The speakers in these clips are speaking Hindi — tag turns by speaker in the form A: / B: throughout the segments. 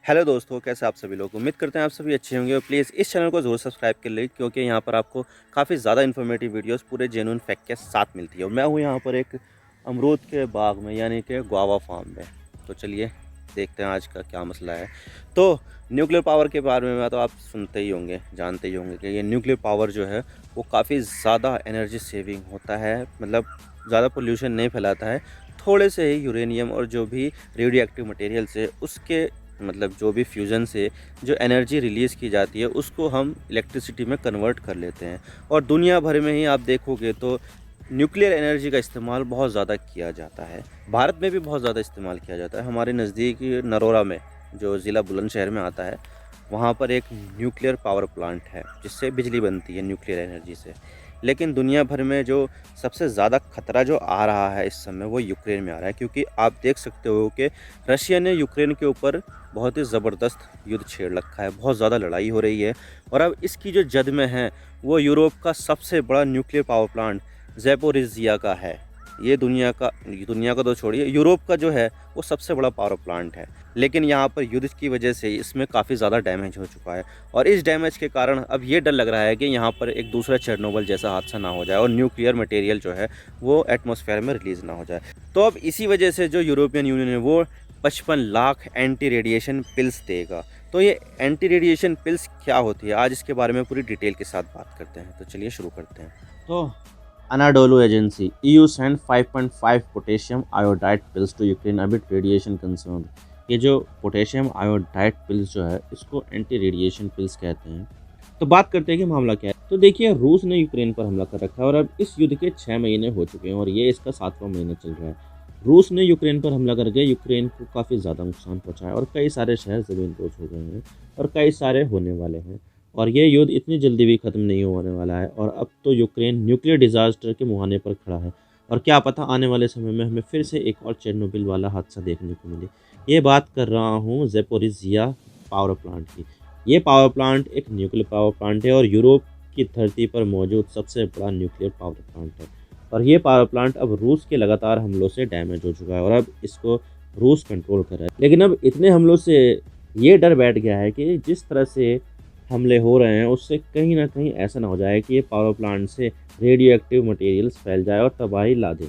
A: हेलो दोस्तों, कैसे आप सभी लोग। उम्मीद करते हैं आप सभी अच्छे होंगे और प्लीज़ इस चैनल को ज़रूर सब्सक्राइब कर लें, क्योंकि यहाँ पर आपको काफ़ी ज़्यादा इन्फॉर्मेटिव वीडियोस पूरे जेन्युइन फैक्ट के साथ मिलती है। और मैं हूँ यहाँ पर एक अमरूद के बाग में, यानी कि गुआवा फार्म में। तो चलिए देखते हैं आज का क्या मसला है। तो न्यूक्लियर पावर के बारे में तो आप सुनते ही होंगे, जानते ही होंगे कि ये न्यूक्लियर पावर जो है वो काफ़ी ज़्यादा एनर्जी सेविंग होता है, मतलब ज़्यादा पोल्यूशन नहीं फैलाता है। थोड़े से ही यूरेनियम और जो भी रेडियो एक्टिव मटेरियल्स है उसके, मतलब जो भी फ्यूज़न से जो एनर्जी रिलीज़ की जाती है उसको हम इलेक्ट्रिसिटी में कन्वर्ट कर लेते हैं। और दुनिया भर में ही आप देखोगे तो न्यूक्लियर एनर्जी का इस्तेमाल बहुत ज़्यादा किया जाता है। भारत में भी बहुत ज़्यादा इस्तेमाल किया जाता है। हमारे नज़दीक नरोरा में, जो ज़िला बुलंदशहर में आता है, वहाँ पर एक न्यूक्लियर पावर प्लांट है जिससे बिजली बनती है न्यूक्लियर एनर्जी से। लेकिन दुनिया भर में जो सबसे ज़्यादा खतरा जो आ रहा है इस समय, वो यूक्रेन में आ रहा है, क्योंकि आप देख सकते हो कि रशिया ने यूक्रेन के ऊपर बहुत ही ज़बरदस्त युद्ध छेड़ रखा है। बहुत ज़्यादा लड़ाई हो रही है और अब इसकी जो जद में है वो यूरोप का सबसे बड़ा न्यूक्लियर पावर प्लांट ज़ैपोरिज़िया का है। ये दुनिया का तो छोड़िए, यूरोप का जो है वो सबसे बड़ा पावर प्लांट है। लेकिन यहाँ पर युद्ध की वजह से इसमें काफ़ी ज़्यादा डैमेज हो चुका है और इस डैमेज के कारण अब ये डर लग रहा है कि यहाँ पर एक दूसरा चेरनोबिल जैसा हादसा ना हो जाए और न्यूक्लियर मटेरियल जो है वो एटमॉस्फेयर में रिलीज़ ना हो जाए। तो अब इसी वजह से जो यूरोपियन यूनियन है वो 55 लाख एंटी रेडिएशन पिल्स देगा। तो ये एंटी रेडिएशन पिल्स क्या होती है, आज इसके बारे में पूरी डिटेल के साथ बात करते हैं। तो चलिए शुरू करते हैं। तो Anadolu agency EU send 5.5 potassium iodide pills to Ukraine amid radiation concern. ये जो पोटेशियम आयोडाइड पिल्स जो है इसको एंटी रेडिएशन पिल्स कहते हैं। तो बात करते हैं कि मामला क्या है। तो देखिए, रूस ने यूक्रेन पर हमला कर रखा है और अब इस युद्ध के 6 महीने हो चुके हैं और ये इसका 7वां महीना चल रहा है। रूस ने यूक्रेन पर हमला करके यूक्रेन को काफ़ी ज़्यादा नुकसान पहुंचाया और कई सारे शहर ज़मींदोज़ हो गए हैं और कई सारे होने वाले हैं। और ये युद्ध इतनी जल्दी भी ख़त्म नहीं होने वाला है और अब तो यूक्रेन न्यूक्लियर डिज़ास्टर के मुहाने पर खड़ा है और क्या पता आने वाले समय में हमें फिर से एक और चेरनोबिल वाला हादसा देखने को मिले। ये बात कर रहा हूँ ज़ैपोरिज़िया पावर प्लांट की। ये पावर प्लांट एक न्यूक्लियर पावर प्लांट है और यूरोप की धरती पर मौजूद सबसे बड़ा न्यूक्लियर पावर प्लांट है। और ये पावर प्लांट अब रूस के लगातार हमलों से डैमेज हो चुका है और अब इसको रूस कंट्रोल कर रहा है। लेकिन अब इतने हमलों से ये डर बैठ गया है कि जिस तरह से हमले हो रहे हैं उससे कहीं ना कहीं ऐसा ना हो जाए कि ये पावर प्लांट से रेडियो एक्टिव मटेरियल्स फैल जाए और तबाही ला दे।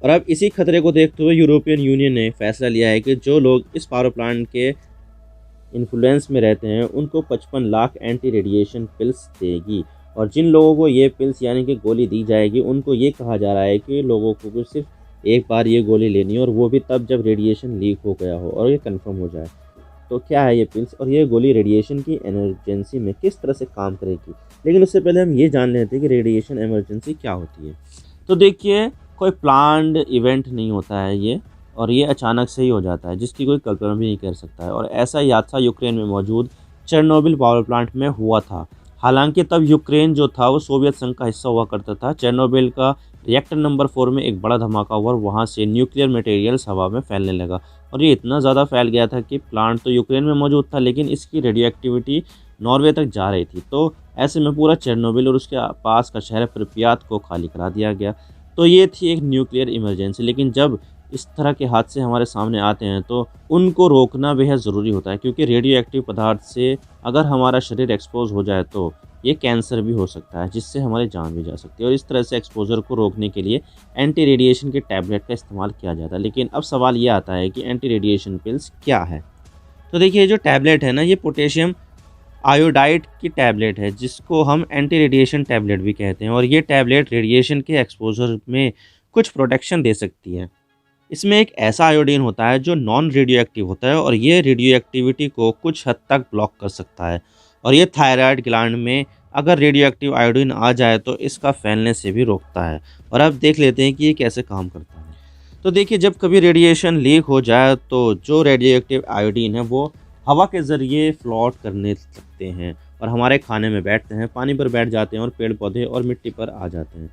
A: और अब इसी खतरे को देखते हुए यूरोपियन यूनियन ने फैसला लिया है कि जो लोग इस पावर प्लांट के इन्फ्लुएंस में रहते हैं उनको 55 लाख एंटी रेडिएशन पिल्स देगी। और जिन लोगों को ये पिल्स यानी कि गोली दी जाएगी उनको ये कहा जा रहा है कि लोगों को सिर्फ एक बार ये गोली लेनी है और वो भी तब जब रेडिएशन लीक हो गया हो और ये कंफर्म हो जाए। तो क्या है ये पिल्स और ये गोली रेडिएशन की इमरजेंसी में किस तरह से काम करेगी। लेकिन उससे पहले हम ये जान लेते हैं कि रेडिएशन इमरजेंसी क्या होती है। तो देखिए, कोई प्लान्ड इवेंट नहीं होता है ये, और ये अचानक से ही हो जाता है जिसकी कोई कल्पना भी नहीं कर सकता है। और ऐसा ही हादसा यूक्रेन में मौजूद चेरनोबिल पावर प्लांट में हुआ था। हालांकि तब यूक्रेन जो था वो सोवियत संघ का हिस्सा हुआ करता था। चेरनोबिल का रिएक्टर नंबर 4 में एक बड़ा धमाका हुआ और वहाँ से न्यूक्लियर मटेरियल्स हवा में फैलने लगा और ये इतना ज़्यादा फैल गया था कि प्लांट तो यूक्रेन में मौजूद था लेकिन इसकी रेडियो एक्टिविटी नॉर्वे तक जा रही थी। तो ऐसे में पूरा चेरनोबिल और उसके पास का शहर प्रिप्यात को खाली करा दिया गया। तो ये थी एक न्यूक्लियर इमरजेंसी। लेकिन जब इस तरह के हादसे हमारे सामने आते हैं तो उनको रोकना बेहद ज़रूरी होता है, क्योंकि रेडियो एक्टिव पदार्थ से अगर हमारा शरीर एक्सपोज हो जाए तो ये कैंसर भी हो सकता है, जिससे हमारी जान भी जा सकती है। और इस तरह से एक्सपोजर को रोकने के लिए एंटी रेडिएशन के टैबलेट का इस्तेमाल किया जाता है। लेकिन अब सवाल ये आता है कि एंटी रेडिएशन पिल्स क्या है। तो देखिए, जो टैबलेट है ना, ये पोटेशियम आयोडाइड की टैबलेट है जिसको हम एंटी रेडिएशन टैबलेट भी कहते हैं। और ये टैबलेट रेडिएशन के एक्सपोजर में कुछ प्रोटेक्शन दे सकती है। इसमें एक ऐसा आयोडीन होता है जो नॉन रेडियो एक्टिव होता है और ये रेडियो एक्टिविटी को कुछ हद तक ब्लॉक कर सकता है। और ये थायराइड ग्लैंड में अगर रेडियो एक्टिव आयोडीन आ जाए तो इसका फैलने से भी रोकता है। और अब देख लेते हैं कि ये कैसे काम करता है। तो देखिए, जब कभी रेडिएशन लीक हो जाए तो जो रेडियो एक्टिव आयोडीन है वो हवा के ज़रिए फ्लोट करने लगते हैं और हमारे खाने में बैठते हैं, पानी पर बैठ जाते हैं और पेड़ पौधे और मिट्टी पर आ जाते हैं।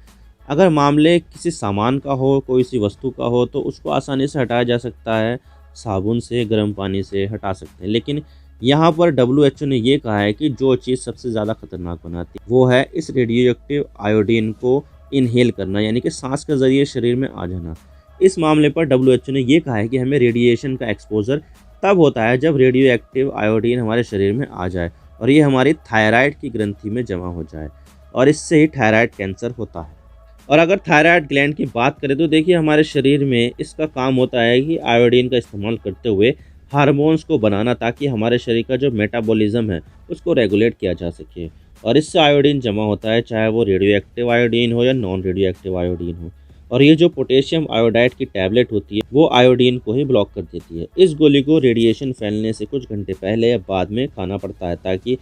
A: अगर मामले किसी सामान का हो, कोई सी वस्तु का हो, तो उसको आसानी से हटाया जा सकता है, साबुन से, गर्म पानी से हटा सकते हैं। लेकिन यहाँ पर WHO ने ये कहा है कि जो चीज़ सबसे ज़्यादा खतरनाक बनाती है वो है इस रेडियो एक्टिव आयोडीन को इनहेल करना, यानी कि सांस के ज़रिए शरीर में आ जाना। इस मामले पर WHO ने ये कहा है कि हमें रेडिएशन का एक्सपोजर तब होता है जब रेडियो एक्टिव आयोडीन हमारे शरीर में आ जाए और ये हमारी थायराइड की ग्रंथि में जमा हो जाए, और इससे ही थायराइड कैंसर होता है। और अगर थायराइड ग्लैंड की बात करें तो देखिए हमारे शरीर में इसका काम होता है कि आयोडीन का इस्तेमाल करते हुए हार्मोन्स को बनाना, ताकि हमारे शरीर का जो मेटाबॉलिज्म है उसको रेगुलेट किया जा सके। और इससे आयोडीन जमा होता है, चाहे वो रेडियो एक्टिव आयोडीन हो या नॉन रेडियो एक्टिव आयोडीन हो। और ये जो पोटेशियम आयोडाइड की टैबलेट होती है वो आयोडीन को ही ब्लॉक कर देती है। इस गोली को रेडिएशन फैलने से कुछ घंटे पहले या बाद में खाना पड़ता है, ताकि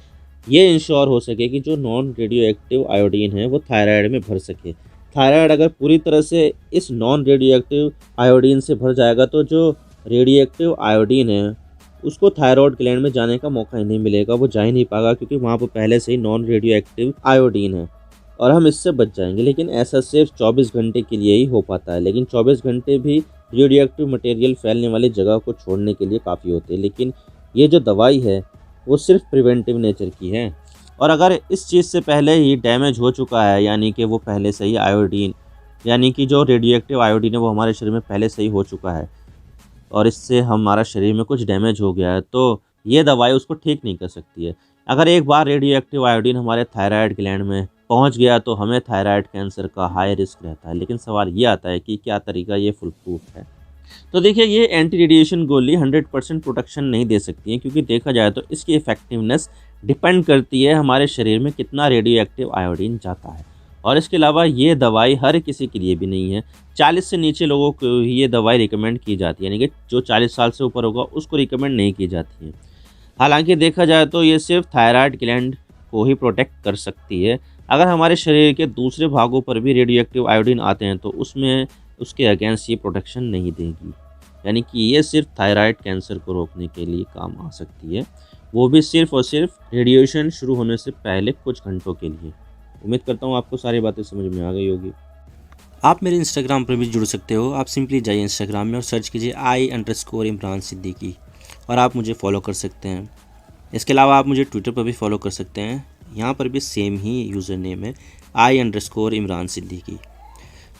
A: ये इंश्योर हो सके कि जो नॉन रेडियो एक्टिव आयोडीन है वो थायराइड में भर सके। थायराइड अगर पूरी तरह से इस नॉन रेडियो एक्टिव आयोडीन से भर जाएगा तो जो रेडियो एक्टिव आयोडीन है उसको थायराइड ग्लैंड में जाने का मौका ही नहीं मिलेगा, वो जा ही नहीं पाएगा, क्योंकि वहाँ पर पहले से ही नॉन रेडियो एक्टिव आयोडीन है और हम इससे बच जाएंगे। लेकिन ऐसा सिर्फ 24 घंटे के लिए ही हो पाता है, लेकिन 24 घंटे भी रेडियो एक्टिव मटेरियल फैलने वाली जगह को छोड़ने के लिए काफ़ी होते हैं। लेकिन ये जो दवाई है वो सिर्फ प्रिवेंटिव नेचर की है, और अगर इस चीज़ से पहले ही डैमेज हो चुका है, यानी कि वो पहले से ही आयोडीन, यानी कि जो रेडियो एक्टिव आयोडीन है वो हमारे शरीर में पहले से ही हो चुका है और इससे हमारा शरीर में कुछ डैमेज हो गया है, तो ये दवाई उसको ठीक नहीं कर सकती है। अगर एक बार रेडियो एक्टिव आयोडीन हमारे थायराइड ग्लैंड में पहुंच गया तो हमें थायराइड कैंसर का हाई रिस्क रहता है। लेकिन सवाल ये आता है कि क्या तरीका ये फुल प्रूफ है। तो देखिए ये एंटी रेडिएशन गोली 100% प्रोटेक्शन नहीं दे सकती है, क्योंकि देखा जाए तो इसकी इफेक्टिवनेस डिपेंड करती है हमारे शरीर में कितना रेडियो एक्टिव आयोडीन जाता है। और इसके अलावा ये दवाई हर किसी के लिए भी नहीं है। 40 से नीचे लोगों को ही ये दवाई रिकमेंड की जाती है, यानी कि जो 40 साल से ऊपर होगा उसको रिकमेंड नहीं की जाती है। हालांकि देखा जाए तो ये सिर्फ थायराइड ग्लैंड को ही प्रोटेक्ट कर सकती है। अगर हमारे शरीर के दूसरे भागों पर भी रेडियो एक्टिव आयोडीन आते हैं तो उसमें उसके अगेंस्ट ये प्रोटेक्शन नहीं देगी, यानी कि ये सिर्फ थायराइड कैंसर को रोकने के लिए काम आ सकती है, वो भी सिर्फ और सिर्फ रेडिएशन शुरू होने से पहले कुछ घंटों के लिए। उम्मीद करता हूँ आपको सारी बातें समझ में आ गई होगी। आप मेरे इंस्टाग्राम पर भी जुड़ सकते हो। आप सिंपली जाइए इंस्टाग्राम में और सर्च कीजिए I_इमरान सिद्दीकी और आप मुझे फॉलो कर सकते हैं। इसके अलावा आप मुझे ट्विटर पर भी फॉलो कर सकते हैं, यहाँ पर भी सेम ही यूज़र नेम है I_इमरान सिद्दीकी।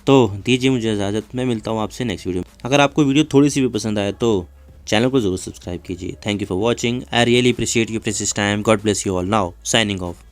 A: तो दीजिए मुझे इजाज़त, मैं मिलता हूँ आपसे नेक्स्ट वीडियो में। अगर आपको वीडियो थोड़ी सी भी पसंद आए तो चैनल को ज़रूर सब्सक्राइब कीजिए। Thank you for watching. I really appreciate your precious time. God bless you all. Now signing off.